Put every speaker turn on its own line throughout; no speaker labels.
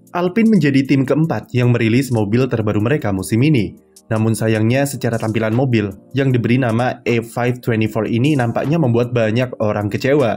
Alpine menjadi tim keempat yang merilis mobil terbaru mereka musim ini. Namun sayangnya secara tampilan mobil yang diberi nama A524 ini nampaknya membuat banyak orang kecewa.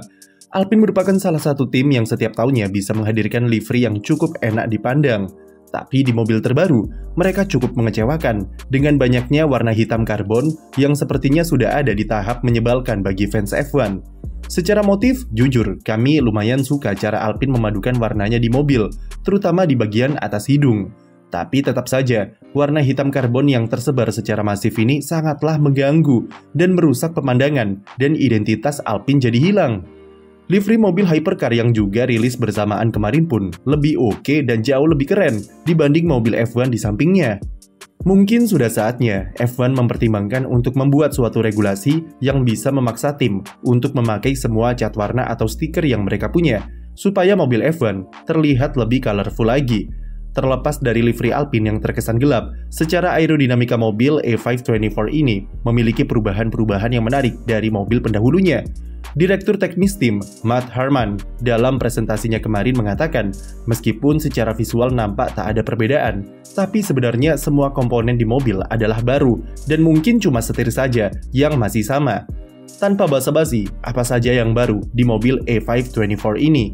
Alpine merupakan salah satu tim yang setiap tahunnya bisa menghadirkan livery yang cukup enak dipandang. Tapi di mobil terbaru, mereka cukup mengecewakan dengan banyaknya warna hitam karbon yang sepertinya sudah ada di tahap menyebalkan bagi fans F1. Secara motif, jujur, kami lumayan suka cara Alpine memadukan warnanya di mobil, terutama di bagian atas hidung. Tapi tetap saja, warna hitam karbon yang tersebar secara masif ini sangatlah mengganggu dan merusak pemandangan dan identitas Alpine jadi hilang. Livery mobil hypercar yang juga rilis bersamaan kemarin pun lebih oke dan jauh lebih keren dibanding mobil F1 di sampingnya. Mungkin sudah saatnya F1 mempertimbangkan untuk membuat suatu regulasi yang bisa memaksa tim untuk memakai semua cat warna atau stiker yang mereka punya, supaya mobil F1 terlihat lebih colorful lagi. Terlepas dari livery Alpine yang terkesan gelap, secara aerodinamika mobil A524 ini memiliki perubahan-perubahan yang menarik dari mobil pendahulunya. Direktur teknis tim, Matt Harman, dalam presentasinya kemarin mengatakan, meskipun secara visual nampak tak ada perbedaan, tapi sebenarnya semua komponen di mobil adalah baru dan mungkin cuma setir saja yang masih sama. Tanpa basa-basi, apa saja yang baru di mobil A524 ini?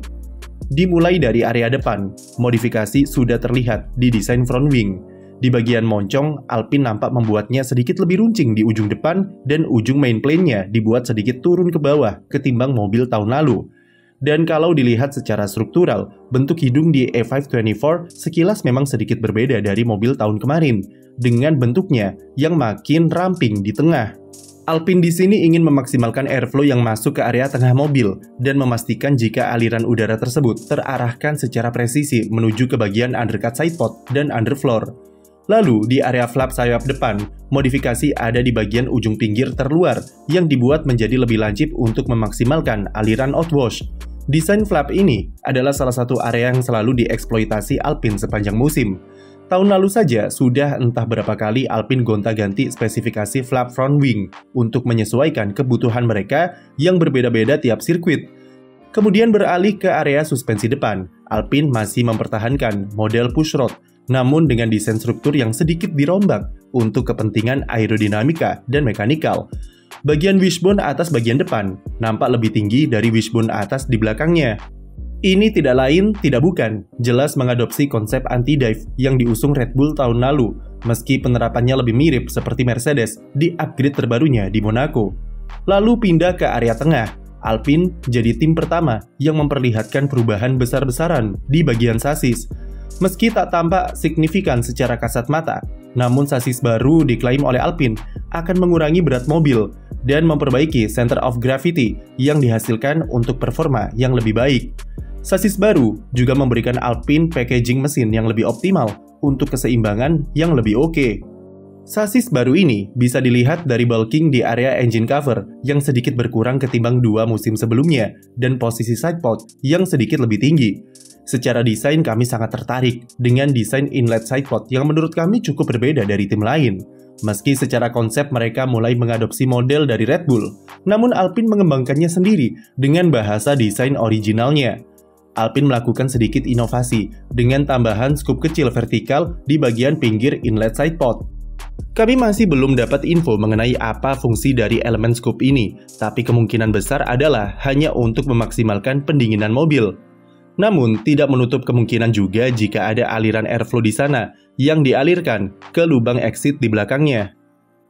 Dimulai dari area depan, modifikasi sudah terlihat di desain front wing. Di bagian moncong, Alpine nampak membuatnya sedikit lebih runcing di ujung depan dan ujung main plane-nya dibuat sedikit turun ke bawah ketimbang mobil tahun lalu. Dan kalau dilihat secara struktural, bentuk hidung di A524 sekilas memang sedikit berbeda dari mobil tahun kemarin, dengan bentuknya yang makin ramping di tengah. Alpine di sini ingin memaksimalkan airflow yang masuk ke area tengah mobil dan memastikan jika aliran udara tersebut terarahkan secara presisi menuju ke bagian undercut sidepod dan underfloor. Lalu, di area flap sayap depan, modifikasi ada di bagian ujung pinggir terluar yang dibuat menjadi lebih lancip untuk memaksimalkan aliran outwash. Desain flap ini adalah salah satu area yang selalu dieksploitasi Alpine sepanjang musim. Tahun lalu saja sudah entah berapa kali Alpine gonta-ganti spesifikasi flap front wing untuk menyesuaikan kebutuhan mereka yang berbeda-beda tiap sirkuit. Kemudian beralih ke area suspensi depan, Alpine masih mempertahankan model pushrod, namun dengan desain struktur yang sedikit dirombak untuk kepentingan aerodinamika dan mekanikal. Bagian wishbone atas bagian depan nampak lebih tinggi dari wishbone atas di belakangnya. Ini tidak lain, tidak bukan, jelas mengadopsi konsep anti-dive yang diusung Red Bull tahun lalu, meski penerapannya lebih mirip seperti Mercedes di upgrade terbarunya di Monaco. Lalu pindah ke area tengah, Alpine jadi tim pertama yang memperlihatkan perubahan besar-besaran di bagian sasis. Meski tak tampak signifikan secara kasat mata, namun sasis baru diklaim oleh Alpine akan mengurangi berat mobil dan memperbaiki center of gravity yang dihasilkan untuk performa yang lebih baik. Sasis baru juga memberikan Alpine packaging mesin yang lebih optimal untuk keseimbangan yang lebih oke. Sasis baru ini bisa dilihat dari bulking di area engine cover yang sedikit berkurang ketimbang 2 musim sebelumnya dan posisi sidepod yang sedikit lebih tinggi. Secara desain kami sangat tertarik dengan desain inlet sidepod yang menurut kami cukup berbeda dari tim lain. Meski secara konsep mereka mulai mengadopsi model dari Red Bull, namun Alpine mengembangkannya sendiri dengan bahasa desain originalnya. Alpine melakukan sedikit inovasi dengan tambahan scoop kecil vertikal di bagian pinggir inlet sidepod. Kami masih belum dapat info mengenai apa fungsi dari elemen scoop ini, tapi kemungkinan besar adalah hanya untuk memaksimalkan pendinginan mobil. Namun, tidak menutup kemungkinan juga jika ada aliran airflow di sana yang dialirkan ke lubang exit di belakangnya.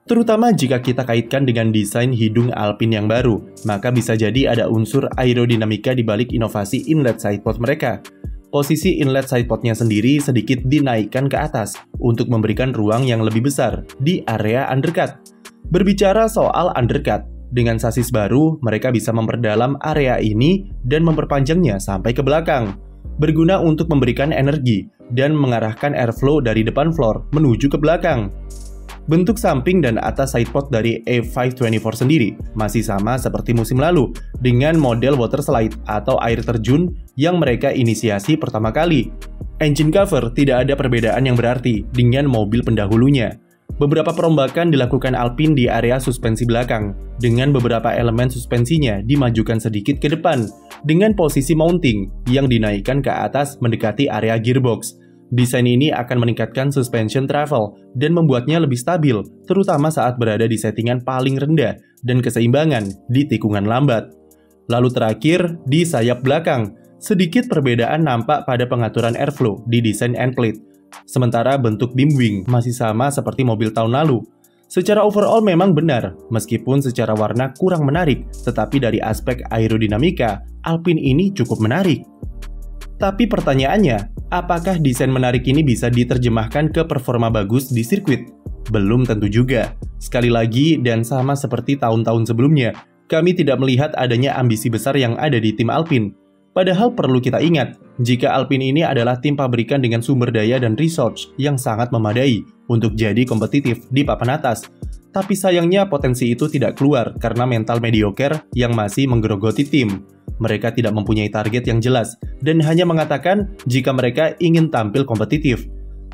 Terutama jika kita kaitkan dengan desain hidung Alpine yang baru, maka bisa jadi ada unsur aerodinamika di balik inovasi inlet sidepod mereka. Posisi inlet sidepodnya sendiri sedikit dinaikkan ke atas untuk memberikan ruang yang lebih besar di area undercut. Berbicara soal undercut, dengan sasis baru, mereka bisa memperdalam area ini dan memperpanjangnya sampai ke belakang, berguna untuk memberikan energi dan mengarahkan airflow dari depan floor menuju ke belakang. Bentuk samping dan atas sidepod dari A524 sendiri masih sama seperti musim lalu, dengan model water slide atau air terjun yang mereka inisiasi pertama kali. Engine cover tidak ada perbedaan yang berarti dengan mobil pendahulunya. Beberapa perombakan dilakukan Alpine di area suspensi belakang, dengan beberapa elemen suspensinya dimajukan sedikit ke depan, dengan posisi mounting yang dinaikkan ke atas mendekati area gearbox. Desain ini akan meningkatkan suspension travel dan membuatnya lebih stabil, terutama saat berada di settingan paling rendah dan keseimbangan di tikungan lambat. Lalu terakhir, di sayap belakang, sedikit perbedaan nampak pada pengaturan airflow di desain end plate. Sementara bentuk beam wing masih sama seperti mobil tahun lalu. Secara overall memang benar, meskipun secara warna kurang menarik, tetapi dari aspek aerodinamika, Alpine ini cukup menarik. Tapi pertanyaannya, apakah desain menarik ini bisa diterjemahkan ke performa bagus di sirkuit? Belum tentu juga. Sekali lagi, dan sama seperti tahun-tahun sebelumnya, kami tidak melihat adanya ambisi besar yang ada di tim Alpine. Padahal perlu kita ingat, jika Alpine ini adalah tim pabrikan dengan sumber daya dan research yang sangat memadai untuk jadi kompetitif di papan atas. Tapi sayangnya potensi itu tidak keluar karena mental mediocre yang masih menggerogoti tim. Mereka tidak mempunyai target yang jelas dan hanya mengatakan jika mereka ingin tampil kompetitif.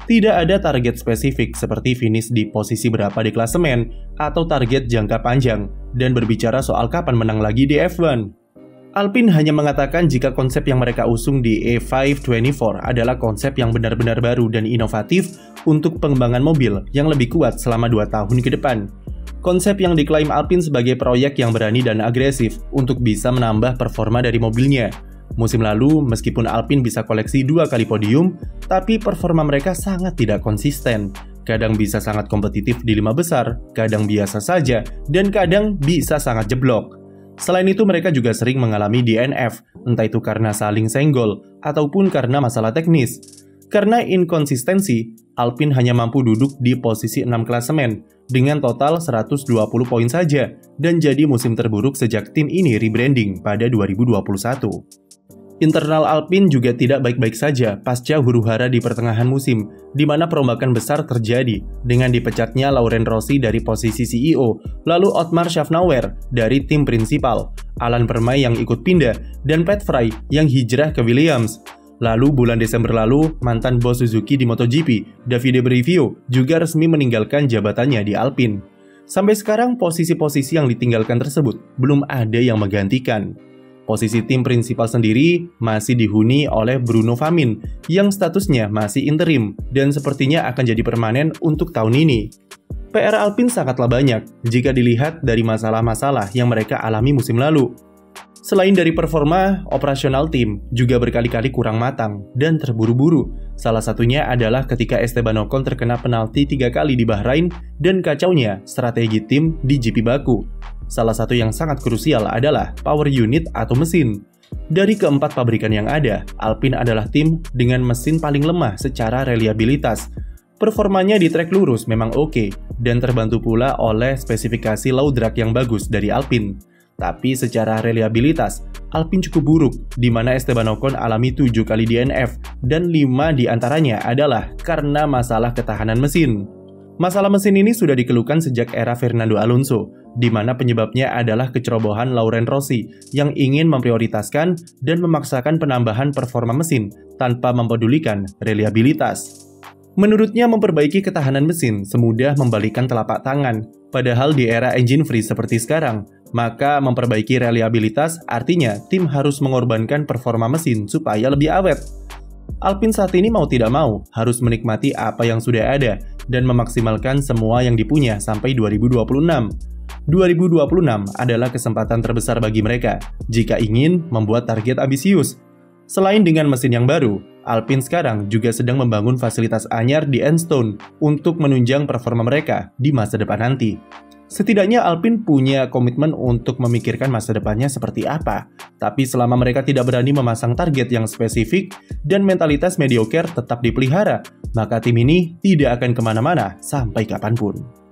Tidak ada target spesifik seperti finish di posisi berapa di klasemen atau target jangka panjang dan berbicara soal kapan menang lagi di F1. Alpine hanya mengatakan jika konsep yang mereka usung di A524 adalah konsep yang benar-benar baru dan inovatif untuk pengembangan mobil yang lebih kuat selama 2 tahun ke depan. Konsep yang diklaim Alpine sebagai proyek yang berani dan agresif untuk bisa menambah performa dari mobilnya. Musim lalu, meskipun Alpine bisa koleksi 2 kali podium, tapi performa mereka sangat tidak konsisten. Kadang bisa sangat kompetitif di 5 besar, kadang biasa saja, dan kadang bisa sangat jeblok. Selain itu mereka juga sering mengalami DNF, entah itu karena saling senggol ataupun karena masalah teknis. Karena inkonsistensi, Alpine hanya mampu duduk di posisi 6 klasemen dengan total 120 poin saja dan jadi musim terburuk sejak tim ini rebranding pada 2021. Internal Alpine juga tidak baik-baik saja pasca huru-hara di pertengahan musim, di mana perombakan besar terjadi dengan dipecatnya Laurent Rossi dari posisi CEO, lalu Otmar Szafnauer dari tim prinsipal, Alain Permay yang ikut pindah, dan Pat Fry yang hijrah ke Williams. Lalu bulan Desember lalu, mantan bos Suzuki di MotoGP, Davide Brivio, juga resmi meninggalkan jabatannya di Alpine. Sampai sekarang posisi-posisi yang ditinggalkan tersebut belum ada yang menggantikan. Posisi tim prinsipal sendiri masih dihuni oleh Bruno Famin yang statusnya masih interim dan sepertinya akan jadi permanen untuk tahun ini. PR Alpine sangatlah banyak jika dilihat dari masalah-masalah yang mereka alami musim lalu. Selain dari performa, operasional tim juga berkali-kali kurang matang dan terburu-buru. Salah satunya adalah ketika Esteban Ocon terkena penalti 3 kali di Bahrain dan kacaunya strategi tim di GP Baku. Salah satu yang sangat krusial adalah power unit atau mesin. Dari keempat pabrikan yang ada, Alpine adalah tim dengan mesin paling lemah secara reliabilitas. Performanya di trek lurus memang oke, dan terbantu pula oleh spesifikasi low drag yang bagus dari Alpine. Tapi secara reliabilitas, Alpine cukup buruk, di mana Esteban Ocon alami 7 kali DNF, dan 5 diantaranya adalah karena masalah ketahanan mesin. Masalah mesin ini sudah dikeluhkan sejak era Fernando Alonso, di mana penyebabnya adalah kecerobohan Laurent Rossi yang ingin memprioritaskan dan memaksakan penambahan performa mesin tanpa mempedulikan reliabilitas. Menurutnya memperbaiki ketahanan mesin semudah membalikkan telapak tangan, padahal di era engine free seperti sekarang, maka memperbaiki reliabilitas artinya tim harus mengorbankan performa mesin supaya lebih awet. Alpine saat ini mau tidak mau harus menikmati apa yang sudah ada dan memaksimalkan semua yang dipunya sampai 2026. 2026 adalah kesempatan terbesar bagi mereka jika ingin membuat target ambisius. Selain dengan mesin yang baru, Alpine sekarang juga sedang membangun fasilitas anyar di Enstone untuk menunjang performa mereka di masa depan nanti. Setidaknya Alpine punya komitmen untuk memikirkan masa depannya seperti apa, tapi selama mereka tidak berani memasang target yang spesifik dan mentalitas mediocre tetap dipelihara, maka tim ini tidak akan kemana-mana sampai kapanpun.